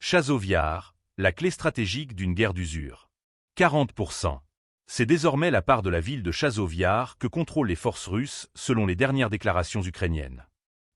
Chazoviar, la clé stratégique d'une guerre d'usure. 40%. C'est désormais la part de la ville de Chazoviar que contrôlent les forces russes selon les dernières déclarations ukrainiennes.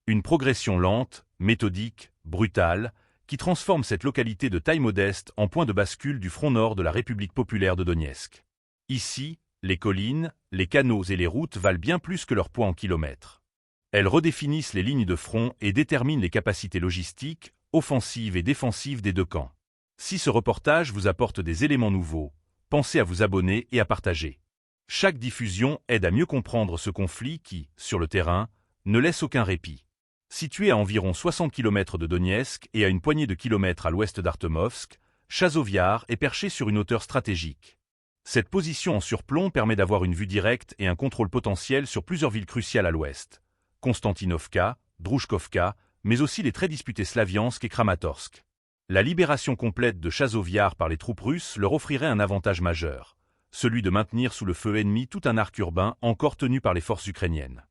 Une progression lente, méthodique, brutale, qui transforme cette localité de taille modeste en point de bascule du front nord de la République populaire de Donetsk. Ici, les collines, les canaux et les routes valent bien plus que leur poids en kilomètres. Elles redéfinissent les lignes de front et déterminent les capacités logistiques, offensives et défensives des deux camps. Si ce reportage vous apporte des éléments nouveaux, pensez à vous abonner et à partager. Chaque diffusion aide à mieux comprendre ce conflit qui, sur le terrain, ne laisse aucun répit. Situé à environ 60 km de Donetsk et à une poignée de kilomètres à l'ouest d'Artemovsk, Chazoviar est perché sur une hauteur stratégique. Cette position en surplomb permet d'avoir une vue directe et un contrôle potentiel sur plusieurs villes cruciales à l'ouest. Konstantinovka, Drouchkovka, mais aussi les très disputés Slaviansk et Kramatorsk. La libération complète de Chazoviar par les troupes russes leur offrirait un avantage majeur, celui de maintenir sous le feu ennemi tout un arc urbain encore tenu par les forces ukrainiennes.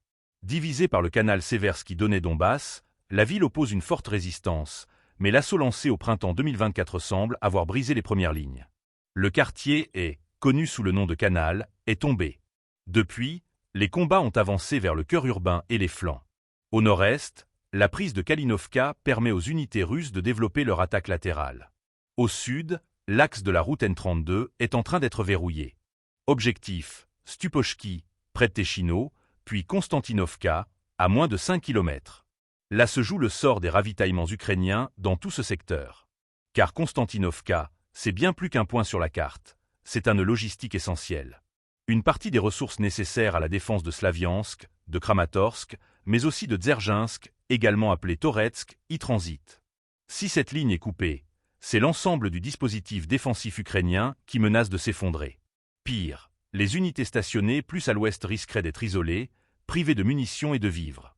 Divisée par le canal Seversky-Donets-Donbass, la ville oppose une forte résistance, mais l'assaut lancé au printemps 2024 semble avoir brisé les premières lignes. Le quartier est, connu sous le nom de Canal, est tombé. Depuis, les combats ont avancé vers le cœur urbain et les flancs. Au nord-est, la prise de Kalinovka permet aux unités russes de développer leur attaque latérale. Au sud, l'axe de la route N32 est en train d'être verrouillé. Objectif, Stupochki, près de Techino, puis Konstantinovka, à moins de 5 km. Là se joue le sort des ravitaillements ukrainiens dans tout ce secteur. Car Konstantinovka, c'est bien plus qu'un point sur la carte, c'est un nœud logistique essentiel. Une partie des ressources nécessaires à la défense de Slaviansk, de Kramatorsk, mais aussi de Dzerzhinsk, également appelé Toretsk, y transite. Si cette ligne est coupée, c'est l'ensemble du dispositif défensif ukrainien qui menace de s'effondrer. Pire, les unités stationnées plus à l'ouest risqueraient d'être isolées, privées de munitions et de vivres.